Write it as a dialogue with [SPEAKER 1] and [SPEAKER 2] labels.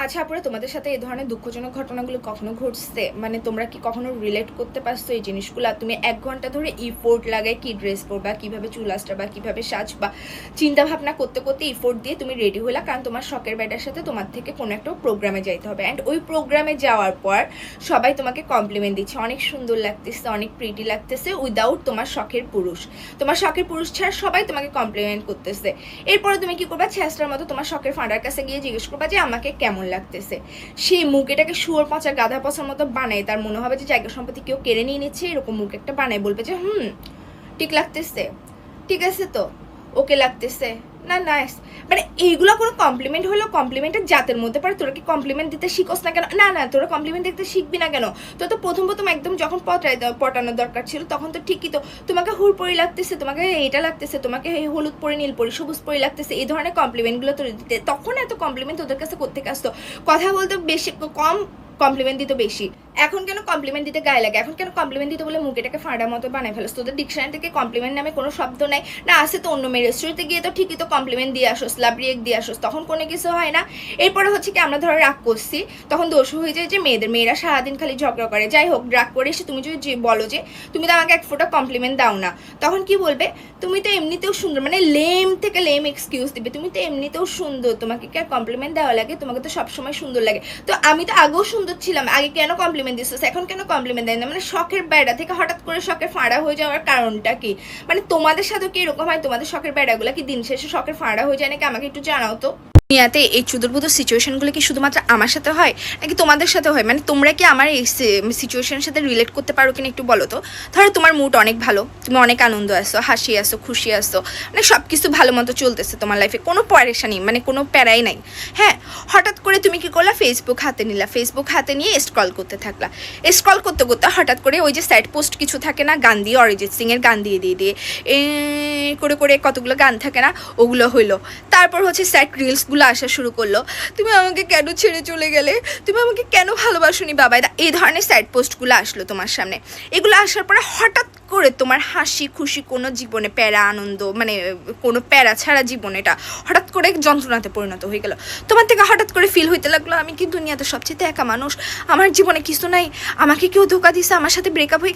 [SPEAKER 1] আচ্ছা আপুরা, তোমাদের সাথে এই ধরনের দুঃখজনক ঘটনাগুলো কখনো ঘটছে? মানে তোমরা কি কখনো রিলেট করতে পারছো এই জিনিসগুলো? তুমি 1 ঘন্টা ধরে ইফোর্ট লাগায় কি ড্রেস পরবা, কিভাবে চুল আসবা, কিভাবে সাজবা, চিন্তা ভাবনা করতে করতে ইফোর্ট দিয়ে তুমি রেডি হলা, কারণ তোমার শখের ব্যাটার সাথে তোমার থেকে কোনো একটা প্রোগ্রামে যাইতে হবে। অ্যান্ড ওই প্রোগ্রামে যাওয়ার পর সবাই তোমাকে কমপ্লিমেন্ট দিচ্ছে, অনেক সুন্দর লাগতেছে, অনেক প্রিটি লাগতেছে, উইদাউট তোমার শখের পুরুষ। তোমার শখের পুরুষ ছাড়া সবাই তোমাকে কমপ্লিমেন্ট করতেছে। এরপরে তুমি কি করবা? ছেঁচড়ার মতো তোমার শখের ফাঁড়ার কাছে গিয়ে জিজ্ঞেস করবা যে আমাকে কেমন লাগতেছে। সেই মুখ এটাকে শুয়োর পচা গাধা পচার মতো বানায়, তার মনে হবে যে জায়গা সম্পত্তি কেউ কেড়ে নিয়ে নিচ্ছে, এরকম মুখ একটা বানায়, বলবে যে ঠিক লাগতেছে, ঠিক আছে তো, ওকে লাগতেছে না, নাইস। মানে এইগুলো কোনো কমপ্লিমেন্ট হলো? কমপ্লিমেন্টের জাতের মধ্যে পড়ে। তোরা কি কমপ্লিমেন্ট দিতে শিখোস না কেন? না না, তোরা কমপ্লিমেন্ট দিতে শিখবি না কেন? তো প্রথম একদম যখন পটানোর দরকার ছিল তখন তো ঠিকই তো তোমাকে হুড়পড়ি লাগতেছে, তোমাকে এইটা লাগতেছে, তোমাকে হলুদ পরি, নীল পরি, সবুজ পরি লাগতেছে, এই ধরনের কমপ্লিমেন্টগুলো তোর দিতে। তখন এত কমপ্লিমেন্ট তোদের কাছে করতে আসতো, কথা বলতে বেশি কম, কমপ্লিমেন্ট দিতে বেশি। এখন কেন কমপ্লিমেন্ট দিতে গায়ে লাগে? এখন কেন কমপ্লিমেন্ট দিতে বলে মুখেটাকে ফাঁড়ার মতো বানায় ফেলোস? তোদের ডিকশনারি থেকে কমপ্লিমেন্ট নামে কোনো শব্দ নাই না? আসে তো অন্য মেয়ের রেস্টুরেন্টে গিয়ে তো ঠিকই তো কমপ্লিমেন্ট দিয়ে আসোস, লাভ রিয়েক্ট দিয়ে আসোস, তখন কোনো কিছু হয় না। এরপরে হচ্ছে কি, আমরা ধরো রাগ করছি, তখন দোষ হয়ে যায় যে মেয়েরা সারাদিন খালি ঝগড়া করে। যাই হোক, রাগ করে এসে তুমি যদি বলো যে তুমি তো আমাকে এক ফোঁটা কমপ্লিমেন্ট দাও না, তখন কি বলবে? তুমি তো এমনিতেও সুন্দর, মানে লেম থেকে লেম এক্সকিউজ দিবে, তুমি তো এমনিতেও সুন্দর, তোমাকে কি আর কমপ্লিমেন্ট দেওয়া লাগে? তোমাকে তো সবসময় সুন্দর লাগে। তো আমি তো আগেও সুন্দর ছিলাম, আগে কেন কমপ্লিমেন্ট দিচ্ছিস, এখন কেন কমপ্লিমেন্ট দেয় না? মানে শখের বেড়া থেকে হঠাৎ করে শখের ফাঁড়া হয়ে যাওয়ার কারণটা কি? মানে তোমাদের সাথে কি এরকম হয়? তোমাদের শখের বেড়াগুলো কি দিন শেষে শখের ফাঁড়া হয়ে যায় নাকি? আমাকে একটু জানাও তো। দুনিয়াতে এই চুদুরবুদুর সিচুয়েশনগুলো কি শুধুমাত্র আমার সাথে হয় নাকি তোমাদের সাথে হয়? মানে তোমরা কি আমার এই সিচুয়েশনের সাথে রিলেট করতে পারো কিনা একটু বলো তো। ধরো তোমার মুড অনেক ভালো, তুমি অনেক আনন্দ আসো, হাসি আসো, খুশি আসো, মানে সব কিছু ভালো মতো চলতেছে তোমার লাইফে, কোনো পরেশানি, মানে কোনো প্যারাই নাই। হ্যাঁ, হঠাৎ করে তুমি কি করলা? ফেসবুক হাতে নিলা, ফেসবুক হাতে নিয়ে স্ক্রল করতে থাকলা। স্ক্রল করতে করতে হঠাৎ করে ওই যে সাইড পোস্ট কিছু থাকে না, গান দিয়ে, অরিজিৎ সিং এর গান দিয়ে দিয়ে করে করে কতগুলো গান থাকে না, ওগুলো হইলো। তারপর হচ্ছে স্যাড রিলসগুলো আসা শুরু করলো, তুমি আমাকে কেন ছেড়ে চলে গেলে, তুমি আমাকে কেন ভালোবাসোনি বাবা, এই ধরনের স্যাড পোস্টগুলো আসলো তোমার সামনে। এগুলো আসার পরে হঠাৎ করে তোমার হাসি খুশি কোনো জীবনে প্যারা আনন্দ, মানে কোনো প্যারা ছাড়া জীবন, এটা হঠাৎ করে যন্ত্রণাতে পরিণত হয়ে গেল। তোমার থেকে হঠাৎ করে ফিল হইতে লাগলো আমি কি দুনিয়াতে সবচেয়ে একা মানুষ, আমার জীবনে কিছু নাই, আমাকে কেউ ধোকা দিছে, আমার সাথে ব্রেকআপ হয়ে